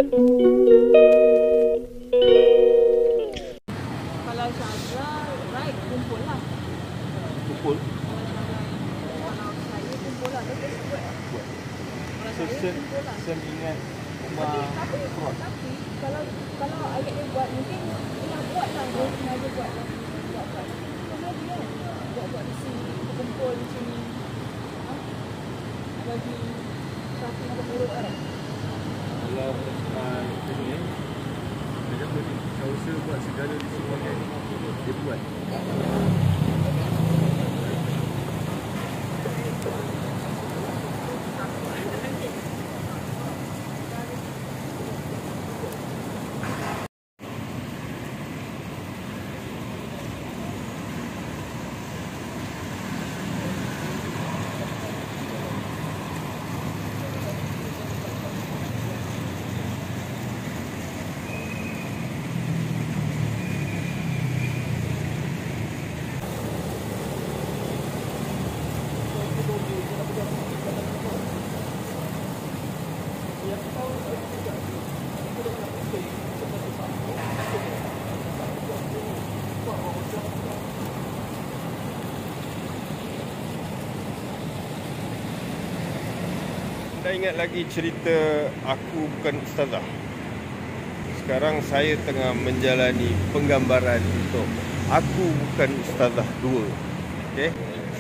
Kalau Syazra, right, kumpul lah. Kumpul? Kalau saya kumpul lah, tapi buat lah. Kalau saya kumpul lah. Sam ingat rumah Cross. Tapi kalau ayat dia buat, mungkin dia buat lah. Dia sengaja buat lah. Buat. Sengaja kan? Buat di sini, kumpul di sini. Bagi satu yang buruk kan? Kalau ini macam boleh saya usaha buat segala disuruhkan dia buat. Anda ingat lagi cerita Aku Bukan Ustazah? Sekarang saya tengah menjalani penggambaran untuk Aku Bukan Ustazah 2. Okay?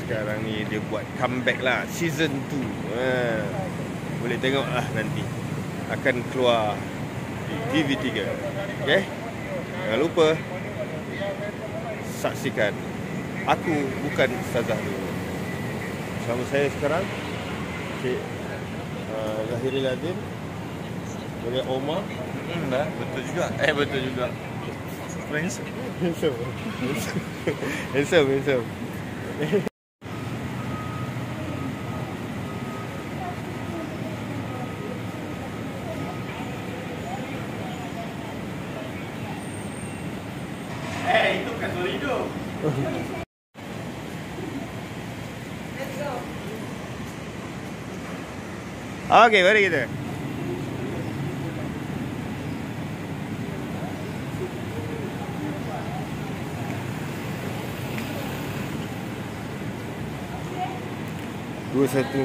Sekarang ni dia buat comeback lah, season 2. Boleh tengok lah nanti. Akan keluar di TV3. Okay? Jangan lupa saksikan Aku Bukan Ustazah 2. Bersama saya sekarang Cik Zahiril Azim dengan Omar. Betul juga. Betul juga. Handsome. Itu bukan suara hidup. Okey, mari kita. Dua satu.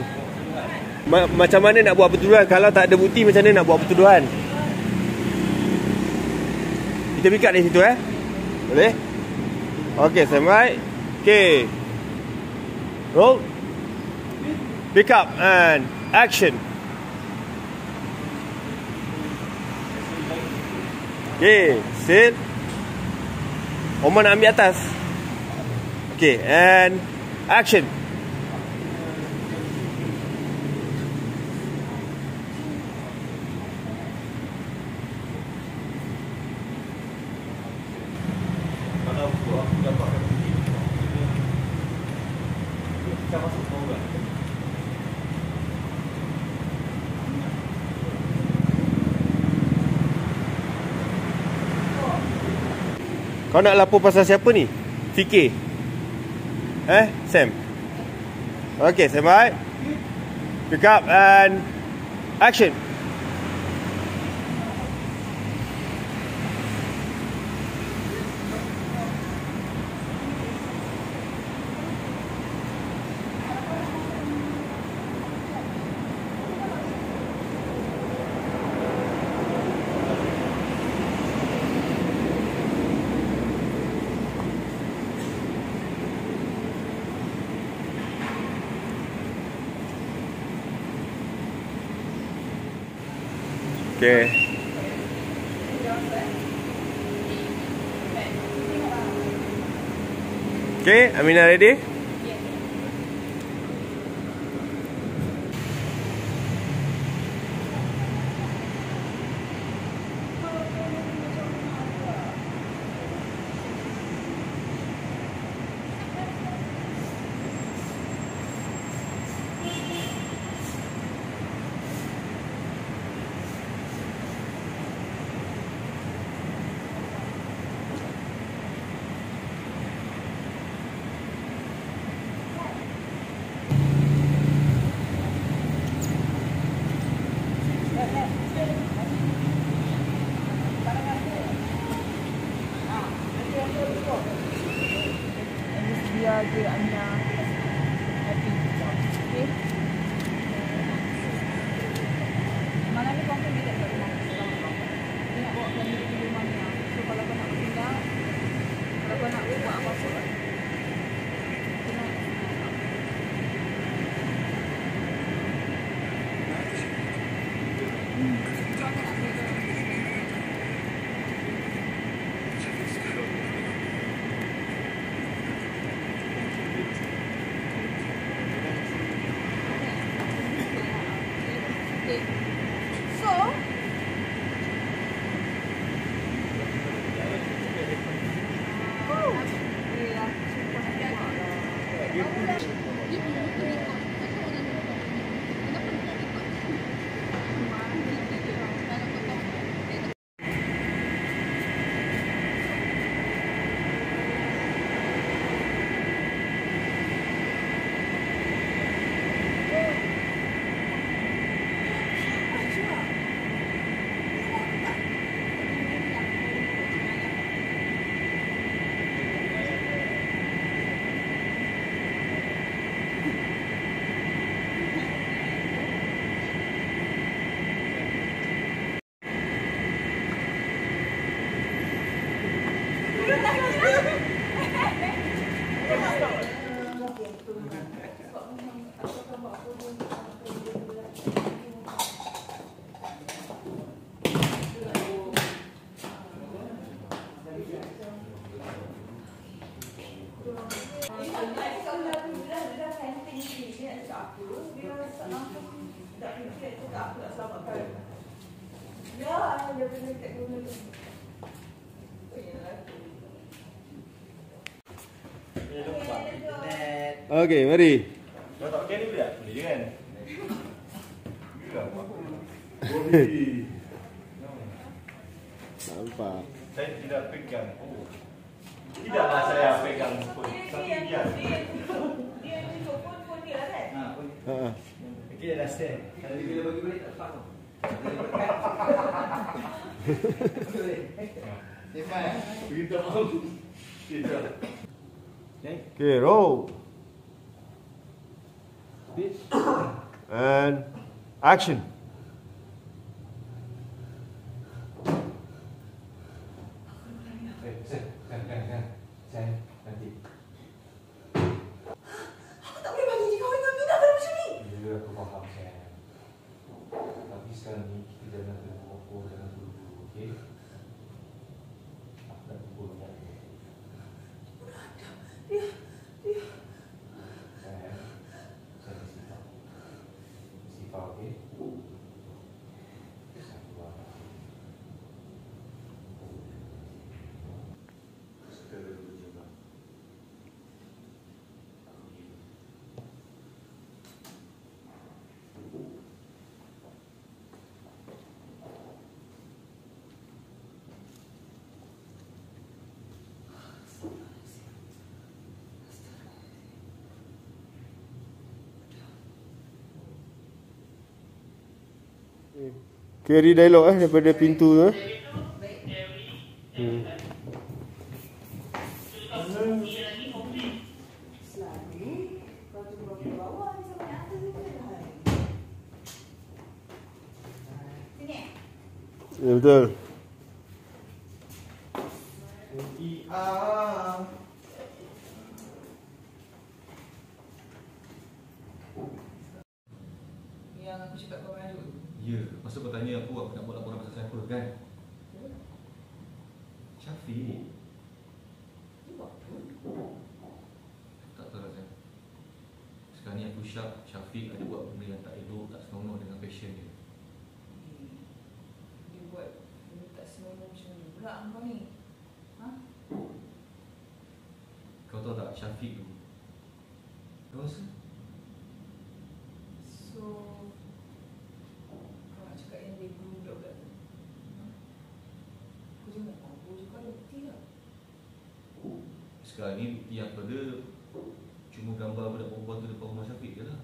Macam mana nak buat pertuduhan? Kalau tak ada bukti, macam mana nak buat pertuduhan? Kita pick up di situ Boleh? Okey, standby. Okey. Roll. Pick up and action. Okay, sit. Omar nak ambil atas. Okay, and action. Kalau aku dapatkan bukti, kita masuk program. Kau nak lapor pasal siapa ni? Fikir. Sam. Okay, standby. Pick up and action. Okay. Okay, Aminah ready? kok. And just biar dia Anya happy. Okay. Malam ni confirm dia tak rumah. Dia nak bawa family ke rumah ni. So kalau kau nak pindah, kalau kau nak buat apa-apa, Okey, mari. Kau tak pakai ni boleh tak? Boleh je kan? Gila buat. Nampak. Saya tidak pegang. Oh. Tidaklah saya pegang pun. Tapi dia. Dia ni pun dia lah kan? Pun. Ha. Okey, dah stand. Kalau dia bila bagi balik tak lepas tu. Simpan. Begitu mahu. Gitu. Okay, roll. And action. Nanti. Aku tak boleh bagi dia kahwin dengan Mina kalau macam ni. Ya, aku faham saya. Tapi sekarang ni kita jangan terpukul, jangan buru-buru, okey? Aku nak pukul banyak. Saya bersifat. Bersifat, okey? Carry dialog daripada pintu tu. Ya, betul. Yang aku cakap kau maju. Ya, masa kau tanya aku nak buat laporan pasal siapa kan? Syafiq. Tak tahu Razan. Sekarang ni aku Syafiq ada buat benda yang tak elok, tak senonoh dengan passion dia. Dia buat benda tak senonoh macam ni pula kau ni. Ha? Kau tahu tak Syafiq tu? Kau rasa? So kau nak cakap yang dia guru budak-budak tu? Aku je nak tahu juga ada bukti tak? Sekarang ni bukti yang ada cuma gambar budak perempuan tu depan rumah Syafiq je lah.